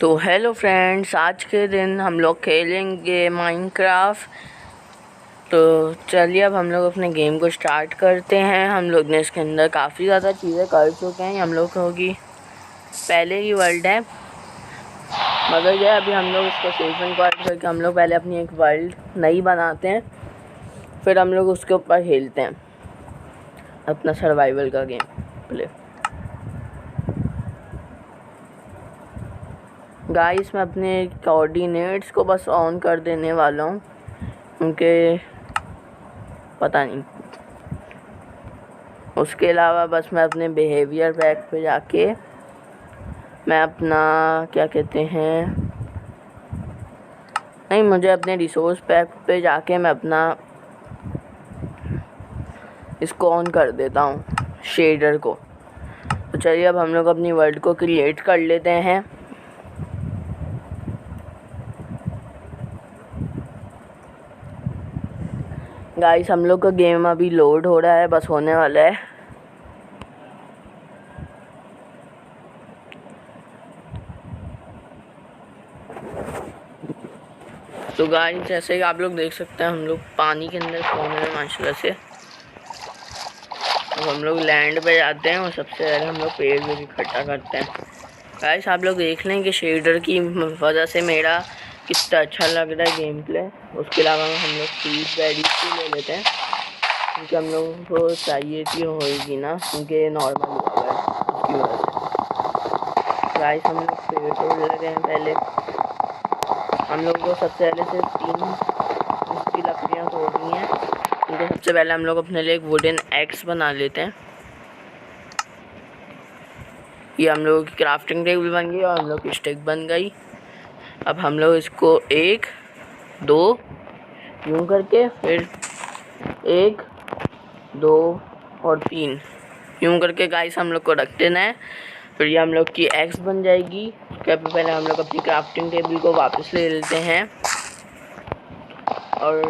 तो hello friends, आज के दिन हम लोग खेलेंगे माइनक्राफ्ट। तो चलिए अब हम लोग अपने गेम को स्टार्ट करते हैं। हम लोग ने इसके अंदर काफ़ी ज़्यादा चीज़ें कर चुके हैं। हम लोग होगी पहले ही वर्ल्ड है, मगर ये अभी हम लोग इसको सेव एंड क्वाइट करके हम लोग पहले अपनी एक वर्ल्ड नई बनाते हैं, फिर हम लोग उसके ऊपर खेलते हैं अपना सर्वाइवल का गेम प्ले। गाइस, मैं अपने कोऑर्डिनेट्स को बस ऑन कर देने वाला हूँ, क्योंकि पता नहीं। उसके अलावा बस मैं अपने बिहेवियर पैक पे जाके मैं अपना क्या कहते हैं, नहीं, मुझे अपने रिसोर्स पैक पे जाके मैं अपना इसको ऑन कर देता हूँ, शेडर को। तो चलिए अब हम लोग अपनी वर्ल्ड को क्रिएट कर लेते हैं। गाइस, हम लोग का गेम अभी लोड हो रहा है, बस होने वाला है। तो गाइस, जैसे कि आप लोग देख सकते हैं, हम लोग पानी के अंदर घूम रहे हैं माशाल्लाह से। अब हम लोग लैंड पे जाते हैं और सबसे पहले हम लोग पेड़ भी इकट्ठा करते हैं। गाइस, आप लोग देख लें कि शेडर की वजह से मेरा कितना अच्छा लग रहा है गेम प्ले। उसके अलावा हम लोग सीड वेडीज भी ले लेते हैं, क्योंकि हम लोगों को चाहिए कि होएगी ना, क्योंकि नॉर्मल हुआ है उसकी वजह से। गाइस, हम लोग पेड़ तोड़ लगे हैं। पहले हम लोग को सबसे पहले सिर्फ 3 इसकी लकड़ियाँ तोड़नी हैं, क्योंकि सबसे पहले हम लोग अपने लिए एक वुडन एक्स बना लेते हैं। ये हम लोगों की क्राफ्टिंग टेबल बन गई और हम लोग की स्टिक बन गई। अब हम लोग इसको 1 2 यूँ करके, फिर 1 2 और 3 यूँ करके गाइस हम लोग को रख देना है। फिर ये हम लोग की एक्स बन जाएगी। क्या पहले हम लोग अपनी क्राफ्टिंग टेबल को वापस ले लेते हैं और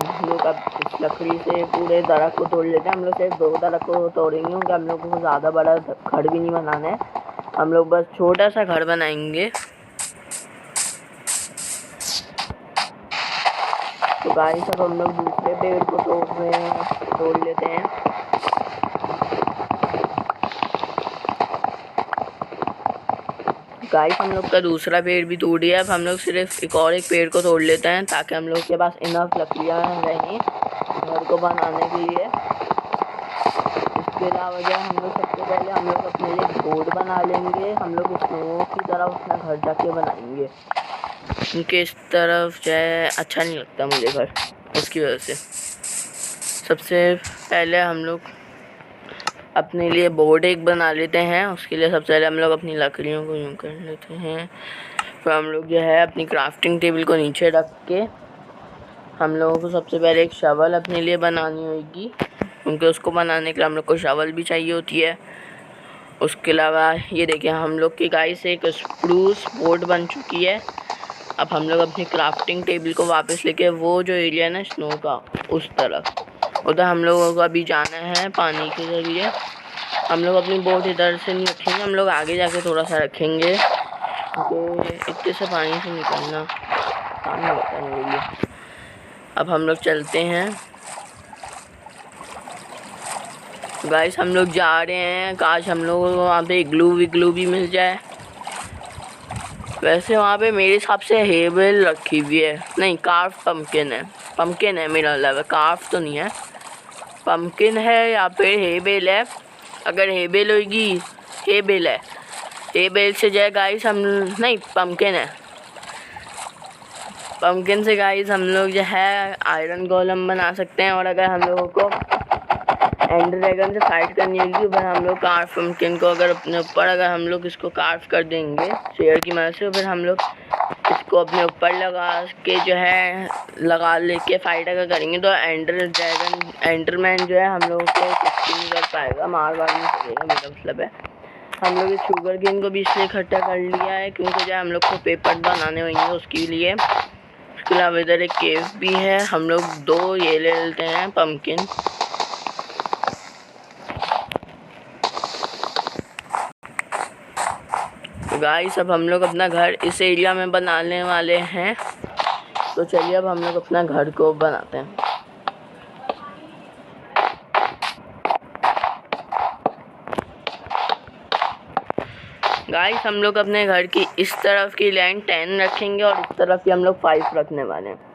हम लोग अब इस लकड़ी से पूरे दरख्त को तोड़ लेते हैं। हम लोग सिर्फ 2 दरख्त को तोड़ेंगे, क्योंकि हम लोग को ज़्यादा बड़ा घर भी नहीं बनाना है। हम लोग बस छोटा सा घर बनाएंगे। तो गाइस, अब हम लोग दूसरे पेड़ को तोड़ लेते हैं। गाइस, हम लोग का दूसरा पेड़ भी टूट गया। अब हम लोग सिर्फ एक पेड़ को तोड़ लेते हैं, ताकि हम लोग के पास इनफ लकड़ियाँ रहें घर को बनाने के लिए। इसके अलावा जो हम लोग सबसे पहले हम लोग अपने लिए बोर्ड बना लेंगे। हम लोग स्नो की तरफ अपना घर जाके बनाएंगे, क्योंकि इस तरफ जो है अच्छा नहीं लगता मुझे घर, उसकी वजह से। सबसे पहले हम लोग अपने लिए बोर्ड एक बना लेते हैं। उसके लिए सबसे पहले हम लोग अपनी लकड़ियों को यूँ कर लेते हैं। फिर हम लोग जो है अपनी क्राफ्टिंग टेबल को नीचे रख के हम लोगों को सबसे पहले एक शवल अपने लिए बनानी होगी, क्योंकि उसको बनाने के लिए हम लोग को शवल भी चाहिए होती है। उसके अलावा ये देखिए, हम लोग की गाइस एक स्प्रूस बोर्ड बन चुकी है। अब हम लोग अपनी क्राफ्टिंग टेबल को वापस लेके वो जो एरिया है ना स्नो का, उस तरफ उधर हम लोगों को अभी जाना है पानी के ज़रिए। हम लोग अपनी बोट इधर से नहीं रखेंगे, हम लोग आगे जाके थोड़ा सा रखेंगे, क्योंकि इतने से पानी से निकलना आसान नहीं होता मेरे लिए। अब हम लोग चलते हैं। गाइस, हम लोग जा रहे हैं। काश हम लोगों को वहाँ पे इग्लू विग्लू भी मिल जाए। वैसे वहाँ पे मेरे हिसाब से हेबल रखी हुई है, नहीं, कार्फ पम्पकिन है। पम्पकिन है मेरा मतलब, कार्फ तो नहीं है, पम्पकिन है या फिर हेबेल है। अगर हेबेल होगी, हेबेल है, हेबेल से जाए गाइस हम, नहीं, पम्पकिन है। पम्पकिन से गाइस हम लोग जो है आयरन गोलम बना सकते हैं। और अगर हम लोगों को एंड ड्रैगन से फाइट करनी होगी, फिर हम लोग कार्फ पम्पकिन को अगर अपने ऊपर अगर हम लोग इसको कार्फ कर देंगे शेयर की मदद से, फिर हम लोग इसको अपने ऊपर लगा के जो है लगा लेके फाइट अगर करेंगे, तो एंडरमैन जो है हम लोगों को कुछ नहीं कर पाएगा, मार नहीं सकेगा, मेरा मतलब है। हम लोग इस शुगर केन को भी इसलिए इकट्ठा कर लिया है, क्योंकि जो हम लोग को पेपर बनाने होंगे उसके लिए। उसके अलावा इधर एक केव भी है। हम लोग 2 ये ले लेते हैं पम्पकिन। गाइस अब हम लोग अपना घर इस एरिया में बनाने वाले हैं, तो चलिए अब हम लोग अपना घर को बनाते हैं। गाइस हम लोग अपने घर की इस तरफ की लैंड 10 रखेंगे और इस तरफ की हम लोग 5 रखने वाले हैं।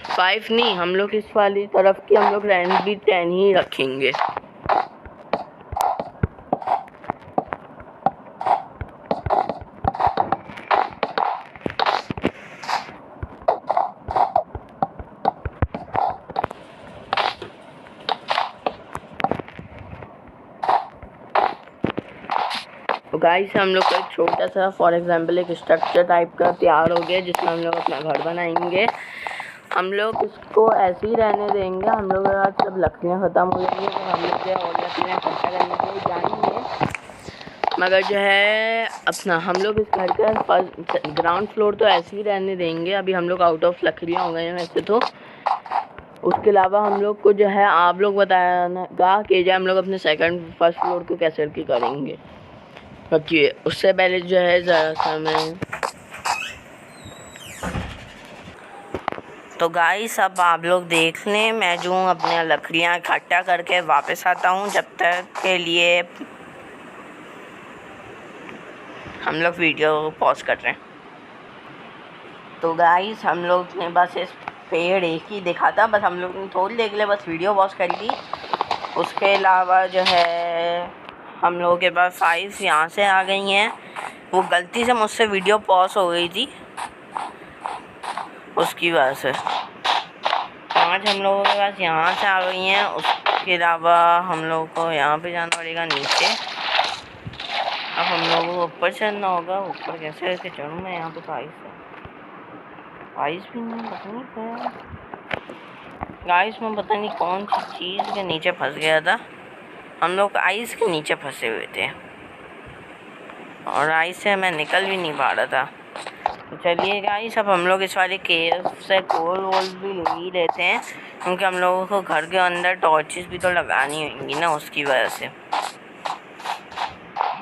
फाइव नहीं, हम लोग इस वाली तरफ की हम लोग लैंड भी 10 ही रखेंगे। तो गाइस हम लोग का छोटा सा फॉर एग्जांपल एक स्ट्रक्चर टाइप का तैयार हो गया, जिसमें हम लोग अपना घर बनाएंगे। हम लोग इसको ऐसे ही रहने देंगे। हम लोग जब लकड़ियाँ ख़त्म हो जाएंगी तो हम लोग जो है और लकड़ियाँ इकट्ठा करने के लिए जाएंगे। मगर जो है अपना हम लोग इस घर का फर्स्ट ग्राउंड फ्लोर तो ऐसे ही रहने देंगे। अभी हम लोग आउट ऑफ लकड़ियाँ हो गए हैं वैसे तो। उसके अलावा हम लोग को जो है आप लोग बताना कि जो हम लोग अपने सेकंड फर्स्ट फ्लोर को कैसे करेंगे। रखिए उससे पहले जो है ज़रा सा मैं तो गाइस अब आप लोग देख लें, मैं जो अपने लकड़ियाँ इकट्ठा करके वापस आता हूँ। जब तक के लिए हम लोग वीडियो पॉज कर रहे हैं। तो गाइस हम लोग ने बस इस पेड़ एक ही देखा था, बस हम लोग ने थोड़ी देख लिया, बस वीडियो पॉज कर ली। उसके अलावा जो है हम लोगों के पास 5 यहाँ से आ गई हैं। वो गलती से मुझसे वीडियो पॉज हो गई थी, उसकी वजह से 5 हम लोगों के पास यहाँ से आ गई हैं। उसके अलावा हम लोगों को यहाँ पे जाना पड़ेगा नीचे। अब हम लोगों को ऊपर चढ़ना होगा। ऊपर कैसे चढ़ूँ मैं? यहाँ पे तो आइस भी नहीं, पता नहीं क्या गाइस, में पता नहीं कौन सी चीज़ के नीचे फंस गया था। हम लोग आइस के नीचे फंसे हुए थे और आइस से मैं निकल भी नहीं पा रहा था। तो चलिए गाइस अब हम लोग इस वाले केव से कोल वोल भी ले ही लेते हैं, क्योंकि हम लोगों को घर के अंदर टॉर्चेस भी तो लगानी होंगी ना, उसकी वजह से।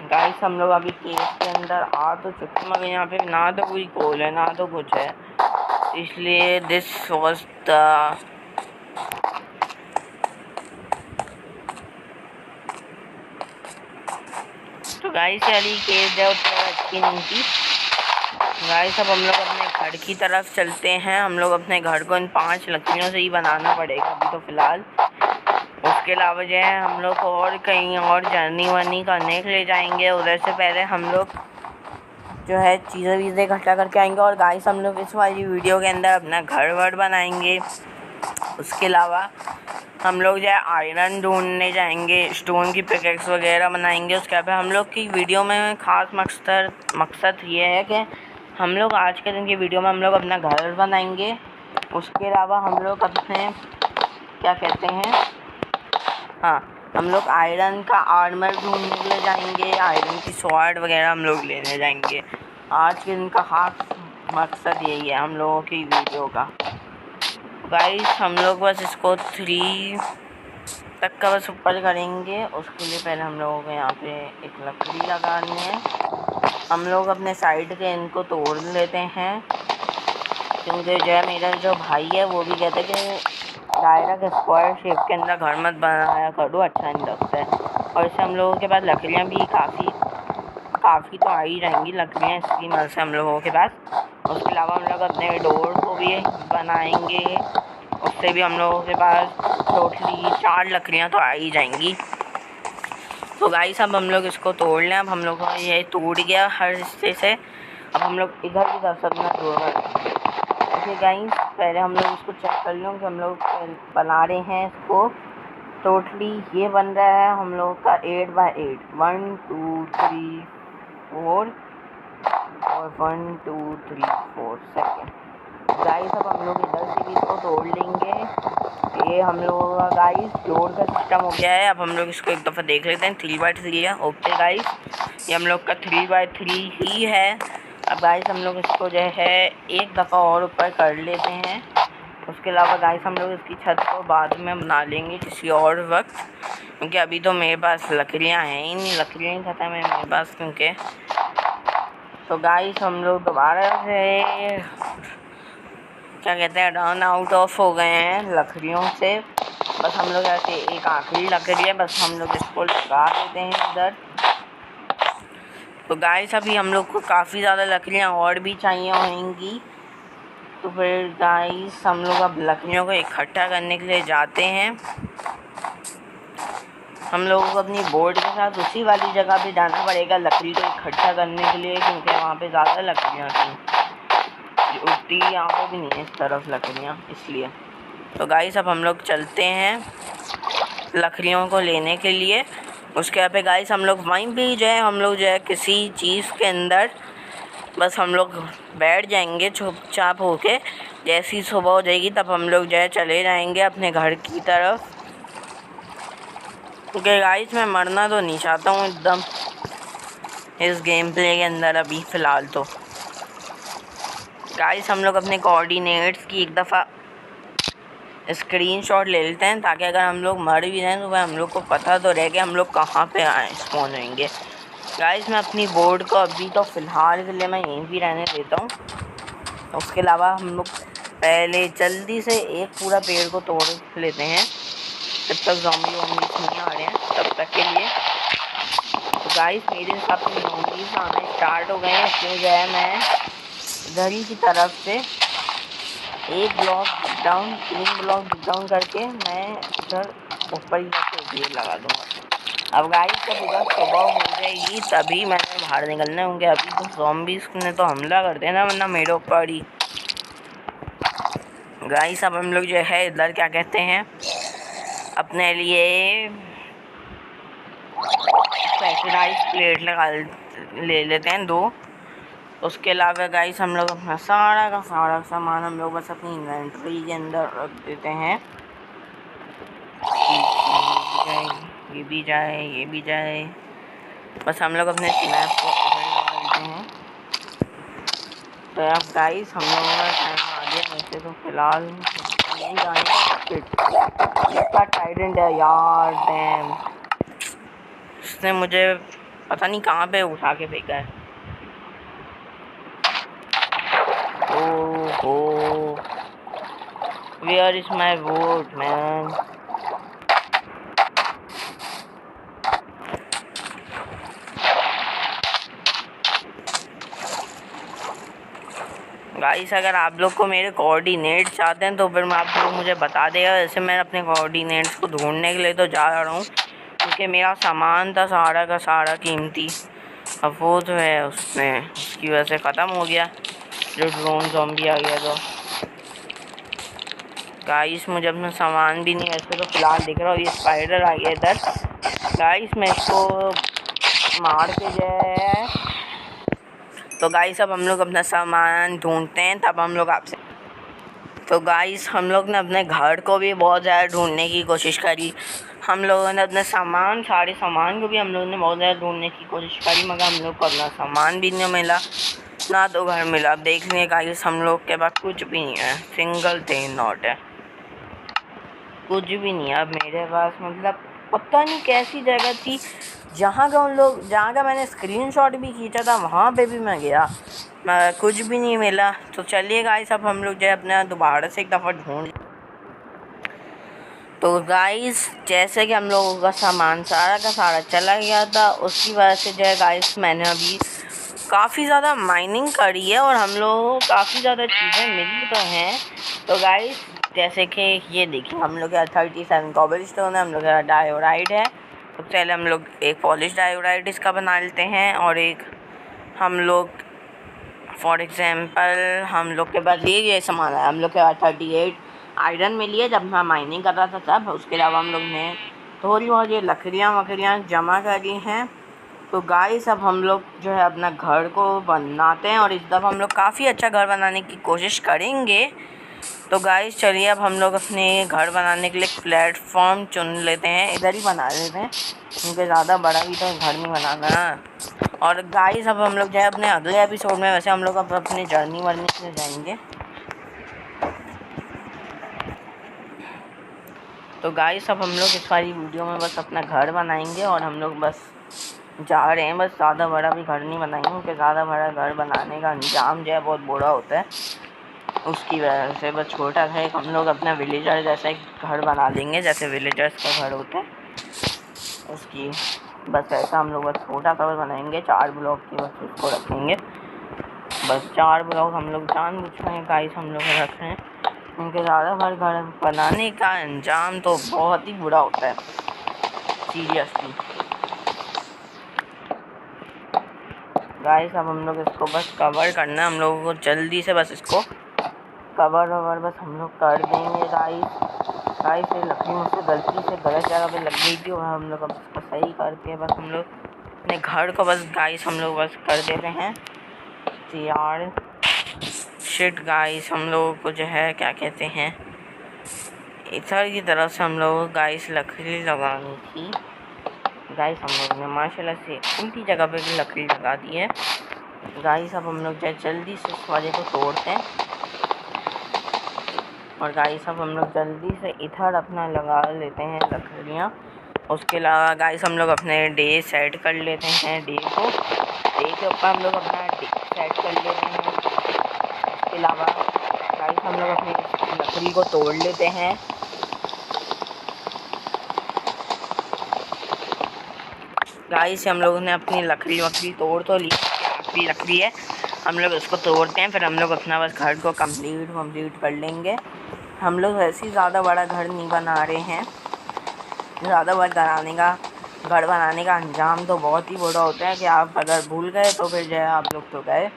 गाइस हम लोग अभी केव के अंदर आ तो चुके, मगर यहाँ पे ना तो कोई कोल है ना तो कुछ है, इसलिए दिस वॉज द तो गाइस वाली केव जो अच्छी नहीं थी। गाइस अब हम लोग अपने घर की तरफ चलते हैं। हम लोग अपने घर को इन 5 लकड़ियों से ही बनाना पड़ेगा अभी तो फ़िलहाल। उसके अलावा जो है हम लोग और कहीं और जर्नी वर्नी करने के लिए जाएंगे। उधर से पहले हम लोग जो है चीज़ें वीज़ें इकट्ठा करके आएंगे। और गाइस हम लोग इस वाली वीडियो के अंदर अपना घर वर बनाएंगे। उसके अलावा हम लोग जो है आयरन ढूंढने जाएंगे, स्टोन की पिकेक्स वगैरह बनाएंगे। उसके बाद हम लोग की वीडियो में ख़ास मकसद ये है कि हम लोग आज के दिन की वीडियो में हम लोग अपना घर बनाएंगे। उसके अलावा हम लोग अपने क्या कहते हैं, हाँ, हम लोग आयरन का आर्मर ढूंढने के लिए जाएंगे। आयरन की स्वॉर्ड वगैरह हम लोग लेने जाएंगे। आज के दिन का ख़ास मकसद यही है हम लोगों की वीडियो का। गाइस हम लोग बस इसको 3 तक का बस ऊपर करेंगे। उसके लिए पहले हम लोगों को यहाँ पे एक लकड़ी लगानी है। हम लोग अपने साइड के इनको तोड़ लेते हैं, क्योंकि जो है मेरा जो भाई है वो भी कहता है कि डायरेक्ट स्क्वायर शेप के अंदर घर मत बनाया करो, अच्छा नहीं लगता है। और इससे हम लोगों के पास लकड़ियाँ भी काफ़ी तो आ ही रहेंगी लकड़ियाँ इसकी मदद से हम लोगों के पास। उसके अलावा हम लोग अपने डोर को भी बनाएंगे, उससे भी हम लोगों के पास टोटली 4 लकड़ियाँ तो आ ही जाएंगी। तो गाइस अब हम लोग इसको तोड़ लें। अब हम लोग को ये टूट गया हर हिस्से से। अब हम लोग इधर की तरफ से अपना जोड़ ओके गाइस, पहले हम लोग इसको चेक कर लें कि हम लोग बना रहे हैं इसको। टोटली ये बन रहा है हम लोग का 8 बाय 8, 1 2 3 4 और 1 2 3 4 सेकेंड। गाइस अब हम लोग इधर से भी इसको तोड़ लेंगे। ये हम लोगों का गाइस फ्लोर का सिस्टम हो गया है। अब हम लोग इसको एक दफ़ा देख लेते हैं। 3 बाय 3 है। ओके गाइस, ये हम लोग का 3 बाय 3 ही है। अब गाइस हम लोग इसको जो है एक दफ़ा और ऊपर कर लेते हैं। उसके अलावा गाइस हम लोग इसकी छत को बाद में बना लेंगे किसी और वक्त, क्योंकि अभी तो मेरे पास लकड़ियाँ हैं ही नहीं, लकड़ियाँ ही ख़त्म है मेरे पास क्योंकि। तो गाइस हम लोग दोबारा से क्या कहते हैं रन आउट ऑफ हो गए हैं लकड़ियों से। बस हम लोग ऐसे एक आखिरी लकड़ी है, बस हम लोग इसको लगा देते हैं इधर। तो गाइस अभी हम लोग को काफ़ी ज़्यादा लकड़ियाँ और भी चाहिए होंगी। तो फिर गाइस हम लोग अब लकड़ियों को इकट्ठा करने के लिए जाते हैं। हम लोगों को अपनी बोट के साथ उसी वाली जगह पे जाना पड़ेगा लकड़ी को इकट्ठा करने के लिए, क्योंकि वहाँ पे ज़्यादा लकड़ियाँ थी, उतनी यहाँ पे भी नहीं है इस तरफ लकड़ियाँ, इसलिए। तो गाइस अब हम लोग चलते हैं लकड़ियों को लेने के लिए। उसके यहाँ पे गाइस हम लोग वहीं भी जो है हम लोग जो है किसी चीज़ के अंदर बस हम लोग बैठ जाएंगे चुपचाप होके। जैसी सुबह हो जाएगी तब हम लोग जो है चले जाएंगे अपने घर की तरफ, क्योंकि गाइस मैं मरना तो नहीं चाहता हूँ एकदम इस गेम प्ले के अंदर अभी फ़िलहाल। तो गाइस हम लोग अपने कोऑर्डिनेट्स की एक दफ़ा स्क्रीनशॉट ले लेते हैं, ताकि अगर हम लोग मर भी जाएँ तो वह हम लोग को पता तो रहे कि हम लोग कहाँ पे आए स्पॉन होंगे। गाइस मैं अपनी बोर्ड को अभी तो फ़िलहाल के लिए मैं यहीं भी रहने देता हूँ। उसके अलावा हम लोग पहले जल्दी से एक पूरा पेड़ को तोड़ लेते हैं जब तक ज़ॉम्बी नहीं आ रहे हैं तब तक के लिए। तो गाइस मेरे हिसाब से ज़ॉम्बीज़ आना स्टार्ट हो गए हैं, इसलिए जो है मैं इधर ही की तरफ से एक ब्लॉक डाउन 3 ब्लॉक डाउन करके मैं इधर ऊपर ही जाके पेड़ लगा दूँगा। अब गाइस जब इधर सुबह हो जाएगी तभी मैंने बाहर निकलना है, क्योंकि अभी तो ज़ॉम्बीज़ ने तो हमला कर देना वरना मेरे ऊपर ही। गाइस अब हम लोग जो है इधर क्या कहते हैं अपने लिए प्रेशराइज प्लेट ले लेते हैं 2। उसके अलावा गाइस हम लोग अपना सारा का सारा सामान हम लोग बस अपनी इन्वेंट्री के अंदर रख देते हैं। ये भी जाए ये भी जाए, बस हम लोग अपने स्नैप को लगा देते हैं। तो अब गाइस हम लोगों का टाइम आ गया, वैसे तो फिलहाल नहीं जाने का टाइडेंट है यार, डैम उसने मुझे पता नहीं कहाँ पे उठा के फेंका है। Oh where is my boat man. Guys अगर आप लोग को मेरे कोऑर्डिनेट चाहते हैं तो फिर मैं आप लोग मुझे बता देगा। वैसे मैं अपने कोऑर्डिनेट्स को ढूंढने के लिए तो जा रहा हूँ, क्योंकि मेरा सामान था सारा का सारा कीमती, अब वो जो है उसकी वजह से ख़त्म हो गया जो ड्रोन ज़ॉम्बी आ गया। तो गाइस मुझे अपना सामान भी नहीं वैसे तो फ़िलहाल दिख रहा, और ये स्पाइडर आ गया इधर। गाइस मैं इसको मार के जो है तो गाइस अब हम लोग अपना सामान ढूंढते हैं तब हम लोग आपसे। तो गाइस हम लोग ने अपने घर को भी बहुत ज़्यादा ढूंढने की कोशिश करी, हम लोगों ने अपने सारे सामान को भी हम लोगों ने बहुत ज़्यादा ढूंढने की कोशिश करी, मगर हम लोग को अपना सामान भी नहीं मिला ना तो घर मिला। अब देख लें गाइस हम लोग के पास कुछ भी नहीं है, सिंगल थिंग नॉट है, कुछ भी नहीं है अब मेरे पास। मतलब पता नहीं कैसी जगह थी जहाँ का मैंने स्क्रीनशॉट भी खींचा था वहाँ पे भी मैं गया, कुछ भी नहीं मिला। तो चलिए गाइस अब हम लोग जो है अपना दोबारा से एक दफ़ा ढूंढ। तो गाइस जैसे कि हम लोगों का सामान सारा का सारा चला गया था, उसकी वजह से जो है गाइस मैंने अभी काफ़ी ज़्यादा माइनिंग करी है और हम लोगों को काफ़ी ज़्यादा चीज़ें मिली तो हैं। तो गाइस जैसे कि ये देखिए हम लोग का 37 कॉबलस्टोन है, हम लोग का डायोराइड है। तो पहले हम लोग एक पॉलिश डायोराइड इसका बना लेते हैं, और एक हम लोग फॉर एग्ज़ाम्पल हम लोग के पास ये सामान है, हम लोग के पास 38 आयरन मिली है जब मैं माइनिंग कर रहा था तब। उसके अलावा हम लोग ने थोड़ी बहुत ये लकड़ियाँ जमा करी हैं। तो गाइस अब हम लोग जो है अपना घर को बनाते हैं, और इस दफ़ा हम लोग काफ़ी अच्छा घर बनाने की कोशिश करेंगे। तो गाइस चलिए अब हम लोग अपने घर बनाने के लिए प्लेटफॉर्म चुन लेते हैं, इधर ही बना लेते हैं क्योंकि ज़्यादा बड़ा भी तो घर नहीं बनाना। और गाइस अब हम लोग जो है अपने अगले एपिसोड में वैसे हम लोग अब अपने जर्नी से जाएंगे। तो गाइस अब हम लोग इस वाली वीडियो में बस अपना घर बनाएंगे और हम लोग बस जा रहे हैं। बस ज़्यादा बड़ा भी घर नहीं बनाएंगे क्योंकि ज़्यादा बड़ा घर बनाने का अंजाम जो है बहुत बुरा होता है, उसकी वजह से बस छोटा सा एक हम लोग अपना विलेजर जैसा एक घर बना देंगे, जैसे विलेजर्स का घर होता है उसकी बस ऐसा हम लोग बस छोटा सा बनाएंगे। 4 ब्लॉक की बस उसको रखेंगे, बस 4 ब्लॉक हम लोग जानबूझ के गाइस हम लोग रख रहे हैं क्योंकि ज़्यादा बड़ा घर बनाने का अंजाम तो बहुत ही बुरा होता है सीरियसली। गाइस अब हम लोग इसको बस कवर करना है, हम लोगों को जल्दी से बस इसको कवर ववर बस हम लोग कर देंगे। गाइस ये लकड़ी मुझसे गलती से गलत जगह पे लग गई थी और हम लोग अब इसको सही करके बस हम लोग अपने घर को बस गाइस हम लोग बस कर देते हैं यार। शिट गाइस हम लोगों को जो है क्या कहते हैं इधर की तरफ से हम लोगों को गाइस लकड़ी लगानी थी। गाइस हम लोग ने माशाल्लाह से उल्टी जगह पे भी लकड़ी लगा दी है। गाइस अब हम लोग जल्दी से इस वाले को तोड़ते हैं और गाइस अब हम लोग जल्दी से इधर अपना लगा लेते हैं लकड़ियाँ। उसके अलावा गाइस हम लोग अपने डे सेट कर लेते हैं, डे के ऊपर हम लोग अपना डे सेट कर लेते हैं। उसके अलावा गाइस हम लोग अपनी लकड़ी को तोड़ लेते हैं। गाइस हम लोगों ने अपनी लकड़ी वकड़ी तोड़ तो ली, आखिरी लकड़ी है, हम लोग इसको तोड़ते हैं, फिर हम लोग अपना बस घर को कंप्लीट कर लेंगे। हम लोग वैसे ही ज़्यादा बड़ा घर नहीं बना रहे हैं, ज़्यादा बड़ा घर बनाने का अंजाम तो बहुत ही बुरा होता है कि आप अगर भूल गए तो फिर जो है आप लोग तो गए,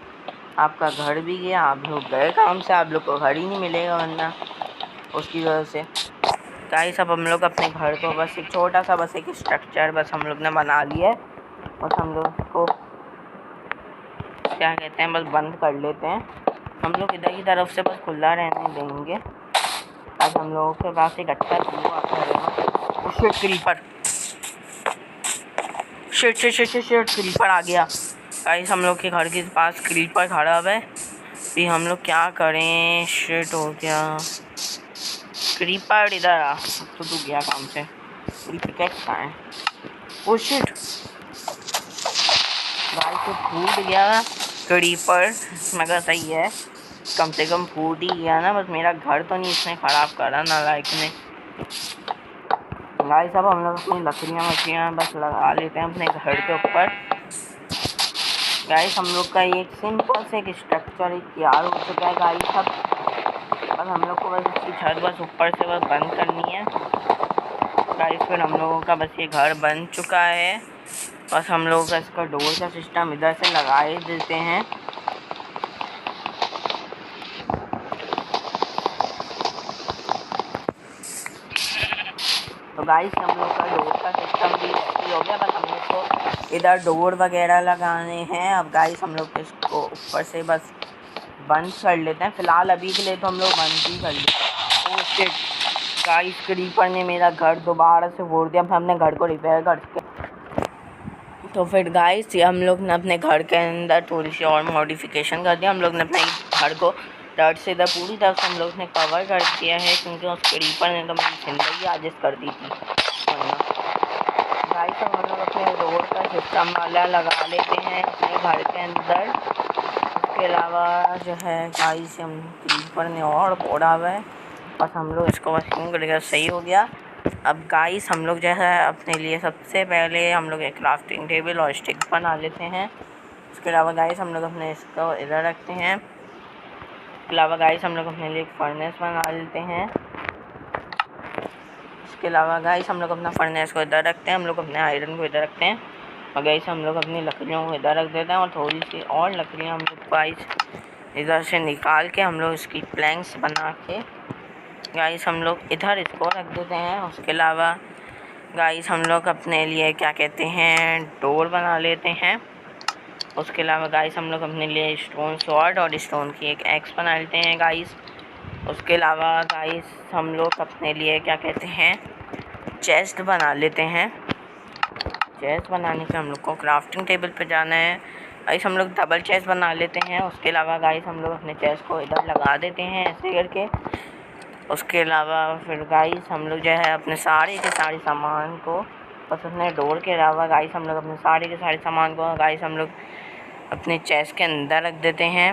आपका घर भी गया, आप लोग गए काम से, आप लोग को घर ही नहीं मिलेगा वरना उसकी वजह से। गाइस अब हम लोग अपने घर को बस एक छोटा सा बस एक स्ट्रक्चर बस हम लोग ने बना लिया है, बस हम लोग उसको क्या कहते हैं बस बंद कर लेते हैं। हम लोग इधर की तरफ से बस खुला रहने देंगे। आज हम लोगों के पास एक अच्छा व्यू आता रहेगा। शिट क्रीपर, शिट क्रीपर आ गया। गाइस हम लोग के घर के पास क्रीपर खड़ा है, भी हम लोग क्या करें, शिट हो गया। क्रीपर इधर आ, तो तू गया काम से, पिकैक्स कहाँ है? ओ शिट गाइस तो फूट गया क्रीपर, मगर सही है कम से कम फूट ही गया ना, बस मेरा घर तो नहीं इसने ख़राब करा ना लाइक ने। गाइस अब हम लोग अपनी लकड़ियाँ बस लगा लेते हैं अपने घर के ऊपर। गाइस हम लोग का एक सिंपल से एक स्ट्रक्चर तैयार हो चुका है गाइस। अब बस हम लोग को बस इसकी छत बस ऊपर से बस बंद करनी है गाइस, फिर हम लोगों का बस ये घर बन चुका है। बस हम लोग का इसका डोर का सिस्टम इधर से लगा ही देते हैं। तो गाइस हम लोग का डोर का सिस्टम भी रेडी हो गया, बस हम लोग को इधर डोर वगैरह लगाने हैं। अब गाइस हम लोग इसको ऊपर से बस बंद कर लेते हैं, फ़िलहाल अभी के लिए तो हम लोग बंद ही कर लेते हैं। ओह शिट गाइस क्रीपर ने मेरा घर दोबारा से फोड़ दिया, हमने घर को रिपेयर करके। तो फिर गाइस ये हम लोग ने अपने घर के अंदर थोड़ी सी और मॉडिफिकेशन कर दिया। हम लोग ने अपने घर को डर्ट से इधर पूरी तरह से हम लोग ने कवर कर दिया है क्योंकि उस क्रीपर ने तो मेरी ज़िंदगी आजिज़ कर दी थी। गाइस हम लोग अपने रोड का सिस्टम वाला लगा लेते हैं अपने घर के अंदर। उसके अलावा जो है गाइस हम क्रीपर ने और फोड़ा हुआ है, बस हम लोग इसको बस यूँ करके सही हो गया। अब गाइस हम लोग जो है अपने लिए सबसे पहले हम लोग एक क्राफ्टिंग टेबल और स्टिक बना लेते हैं। उसके अलावा गाइस हम लोग अपने इसको इधर रखते हैं। उसके अलावा गाइस हम लोग अपने लिए एक फर्नेस बना लेते हैं। इसके अलावा गाइस हम लोग अपना फर्नेस को इधर रखते हैं, हम लोग अपने आयरन को इधर रखते हैं और गाइस हम लोग अपनी लकड़ियों को इधर रख देते हैं और थोड़ी सी और लकड़ियाँ हम लोग गाइस इधर से निकाल के हम लोग इसकी प्लैंक्स बना के गाइस हम लोग इधर इसको रख देते हैं। उसके अलावा गाइस हम लोग अपने लिए क्या कहते हैं डोर बना लेते हैं। उसके अलावा गाइस हम लोग अपने लिए स्टोन स्वॉर्ड और स्टोन की एक एक्स बना लेते हैं गाइस। उसके अलावा गाइस हम लोग अपने लिए क्या कहते हैं चेस्ट बना लेते हैं। चेस्ट बनाने से हम लोग को क्राफ्टिंग टेबल पे जाना है गाइस, हम लोग डबल चेस्ट बना लेते हैं। उसके अलावा गाइस हम लोग अपने चेस्ट को इधर लगा देते हैं ऐसे करके। उसके अलावा फिर गाइस हम लोग जो है अपने सारे के सारे सामान को, बस अपने डोर के अलावा गाइस हम लोग अपने सारे के सारे सामान को गाइस हम लोग अपने चेस्ट के अंदर रख देते हैं।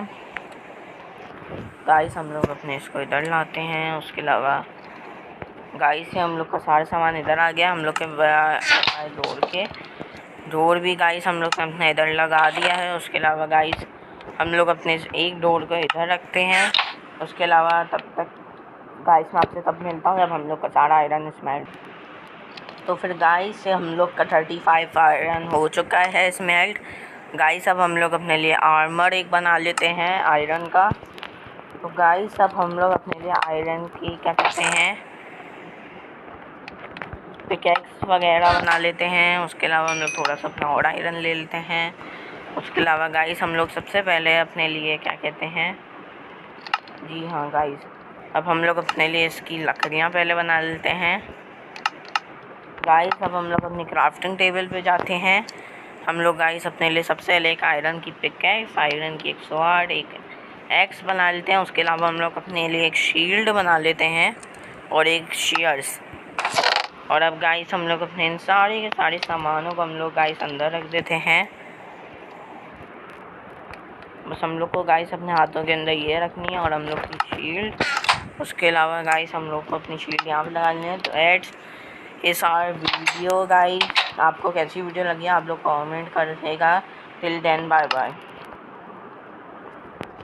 गाइस हम लोग अपने इसको इधर लाते हैं। उसके अलावा गाइस से हम लोग का सारा सामान इधर आ गया। हम लोग के डोर भी गाइस हम लोग ने अपने इधर लगा दिया है। उसके अलावा गाइस हम लोग अपने एक डोर को इधर रखते हैं। उसके अलावा तब तक गाइस मैं आपसे तब मिलता हूँ जब हम लोग का सारा आयरन स्मेल्ट। तो फिर गाइस से हम लोग का 35 आयरन हो चुका है स्मेल्ट। गाइस अब हम लोग अपने लिए आर्मर एक बना लेते हैं आयरन का। तो गाइस अब हम लोग अपने लिए आयरन की क्या कहते हैं पिकैक्स वगैरह बना लेते हैं। उसके अलावा हम लोग थोड़ा सा अपना और आयरन ले लेते हैं। उसके अलावा गाइस हम लोग सबसे पहले अपने लिए क्या कहते हैं, जी हाँ गाइस, अब हम लोग अपने लिए इसकी लकड़ियाँ पहले बना लेते हैं। गाइस अब हम लोग अपनी क्राफ्टिंग टेबल पे जाते हैं। हम लोग गाइस अपने लिए सबसे पहले एक आयरन की पिकैक्स, आयरन की एक स्वॉर्ड, एक एक्स बना लेते हैं। उसके अलावा हम लोग अपने लिए एक शील्ड बना लेते हैं और एक शेयर्स। और अब गाइस हम लोग अपने इन सारे के सारे सामानों को हम लोग गाइस अंदर रख देते हैं। बस हम लोग को गाइस अपने हाथों के अंदर ये रखनी है और हम लोग की शील्ड। उसके अलावा गाइस हम लोग को अपनी शील्ड यहाँ पे लगानी है। तो एड्स इस आर वीडियो गाइस, आपको कैसी वीडियो लगी आप लोग कमेंट करिएगा। Till then bye bye.